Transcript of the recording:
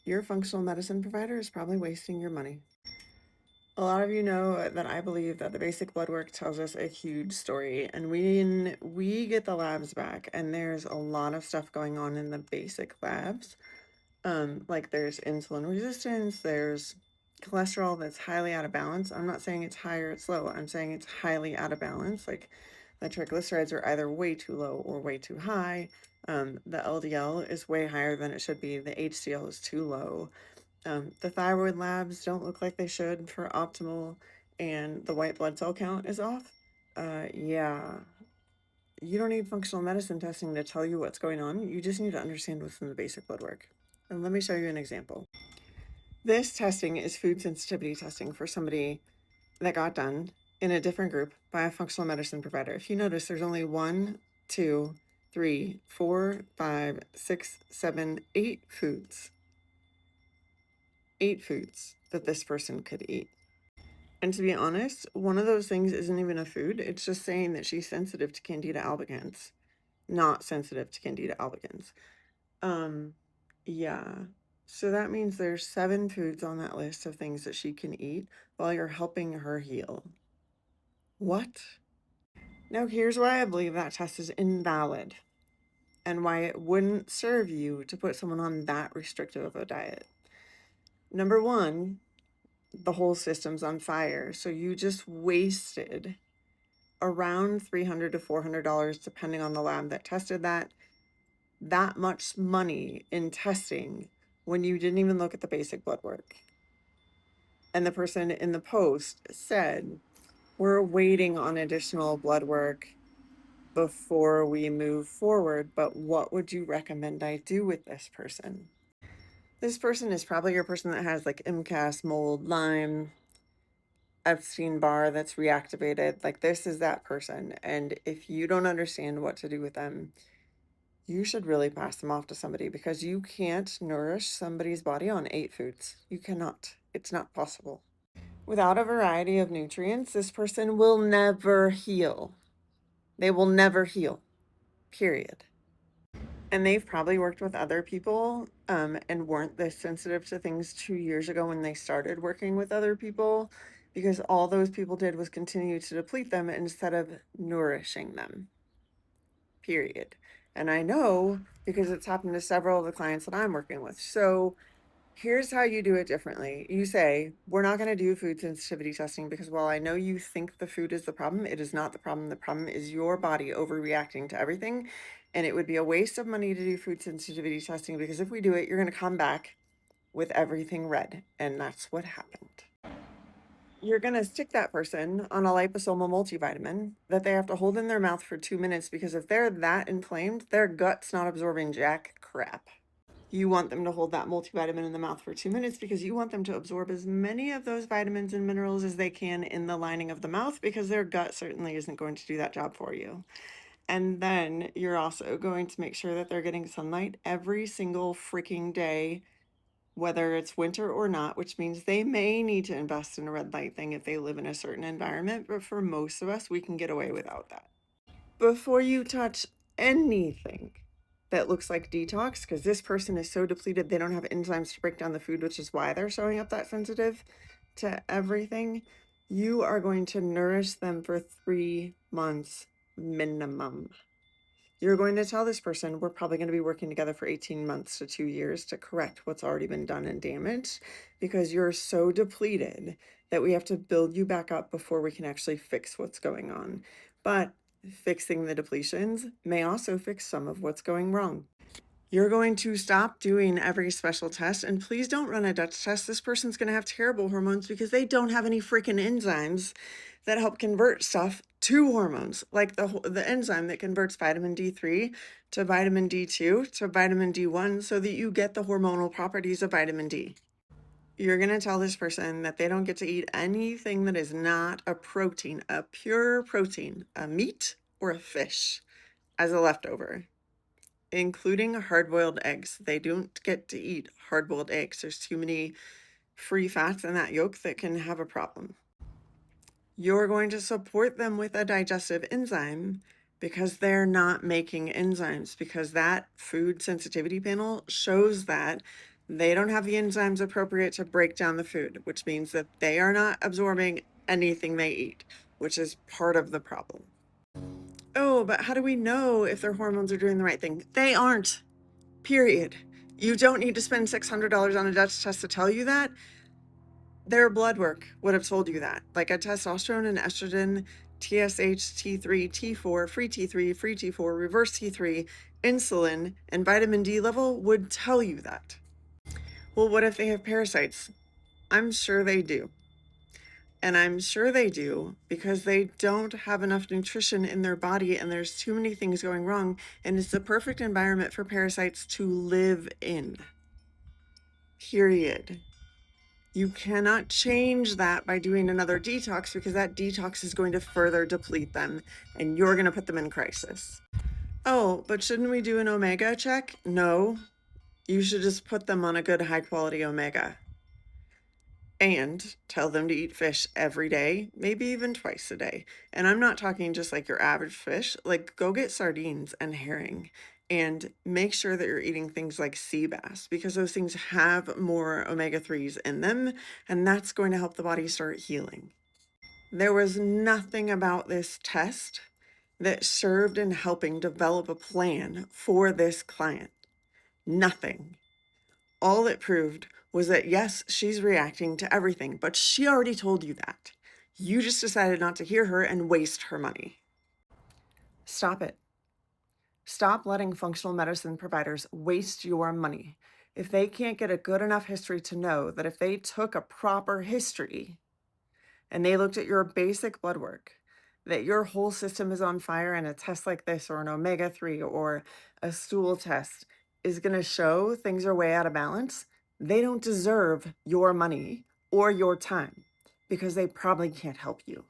your functional medicine provider is probably wasting your money. A lot of you know that I believe that the basic blood work tells us a huge story, and when we get the labs back, and there's a lot of stuff going on in the basic labs, like there's insulin resistance, there's cholesterol that's highly out of balance. I'm not saying it's high or it's low. I'm saying it's highly out of balance. Like the triglycerides are either way too low or way too high. The LDL is way higher than it should be. The HDL is too low. The thyroid labs don't look like they should for optimal, and the white blood cell count is off. Yeah, you don't need functional medicine testing to tell you what's going on. You just need to understand what's in the basic blood work. And let me show you an example. This testing is food sensitivity testing for somebody that got done in a different group by a functional medicine provider. If you notice, there's only 1, 2, 3, 4, 5, 6, 7, 8 foods. 8 foods that this person could eat. And to be honest, one of those things isn't even a food. It's just saying that she's sensitive to Candida albicans, not sensitive to Candida albicans. Yeah. So that means there's 7 foods on that list of things that she can eat while you're helping her heal. What? Now, here's why I believe that test is invalid and why it wouldn't serve you to put someone on that restrictive of a diet. Number one, the whole system's on fire. So you just wasted around $300 to $400, depending on the lab that tested that much money in testing when you didn't even look at the basic blood work. And the person in the post said, we're waiting on additional blood work before we move forward, but what would you recommend I do with this person? This person is probably your person that has like MCAS, mold, Lyme, Epstein-Barr that's reactivated. Like this is that person. And if you don't understand what to do with them, you should really pass them off to somebody because you can't nourish somebody's body on 8 foods. You cannot. It's not possible. Without a variety of nutrients, this person will never heal. They will never heal, period. And they've probably worked with other people and weren't this sensitive to things 2 years ago when they started working with other people because all those people did was continue to deplete them instead of nourishing them, period. And I know because it's happened to several of the clients that I'm working with. So here's how you do it differently. You say, we're not going to do food sensitivity testing because while I know you think the food is the problem, it is not the problem. The problem is your body overreacting to everything. And it would be a waste of money to do food sensitivity testing because if we do it, you're going to come back with everything red. And that's what happened. You're going to stick that person on a liposomal multivitamin that they have to hold in their mouth for 2 minutes because if they're that inflamed, their gut's not absorbing jack crap. You want them to hold that multivitamin in the mouth for 2 minutes because you want them to absorb as many of those vitamins and minerals as they can in the lining of the mouth because their gut certainly isn't going to do that job for you. And then you're also going to make sure that they're getting sunlight every single freaking day, whether it's winter or not, which means they may need to invest in a red light thing if they live in a certain environment. But for most of us, we can get away without that. Before you touch anything that looks like detox, because this person is so depleted, they don't have enzymes to break down the food, which is why they're showing up that sensitive to everything. You are going to nourish them for 3 months minimum. You're going to tell this person, we're probably going to be working together for 18 months to 2 years to correct what's already been done and damaged because you're so depleted that we have to build you back up before we can actually fix what's going on. But fixing the depletions may also fix some of what's going wrong. You're going to stop doing every special test, and please don't run a Dutch test. This person's going to have terrible hormones because they don't have any freaking enzymes that help convert stuff to hormones, like the enzyme that converts vitamin D3 to vitamin D2 to vitamin D1 so that you get the hormonal properties of vitamin D. You're going to tell this person that they don't get to eat anything that is not a protein, a pure protein, a meat or a fish as a leftover, including hard-boiled eggs. They don't get to eat hard-boiled eggs. There's too many free fats in that yolk that can have a problem. You're going to support them with a digestive enzyme because they're not making enzymes, because that food sensitivity panel shows that They don't have the enzymes appropriate to break down the food, which means that they are not absorbing anything they eat, which is part of the problem. Oh, but how do we know if their hormones are doing the right thing? They aren't, period. You don't need to spend $600 on a Dutch test to tell you that. Their blood work would have told you that. Like a testosterone and estrogen, TSH, T3, T4, free T3, free T4, reverse T3, insulin, and vitamin D level would tell you that. Well, what if they have parasites? I'm sure they do. And I'm sure they do because they don't have enough nutrition in their body and there's too many things going wrong. And it's the perfect environment for parasites to live in. Period. You cannot change that by doing another detox because that detox is going to further deplete them and you're going to put them in crisis. Oh, but shouldn't we do an omega check? No, you should just put them on a good high quality omega. And tell them to eat fish every day, maybe even twice a day. And I'm not talking just like your average fish, like go get sardines and herring and make sure that you're eating things like sea bass because those things have more omega-3s in them and that's going to help the body start healing. There was nothing about this test that served in helping develop a plan for this client. Nothing. All it proved was that, yes, she's reacting to everything, but she already told you that. You just decided not to hear her and waste her money. Stop it. Stop letting functional medicine providers waste your money. If they can't get a good enough history to know that if they took a proper history and they looked at your basic blood work, that your whole system is on fire and a test like this or an omega-3 or a stool test is going to show things are way out of balance, they don't deserve your money or your time because they probably can't help you.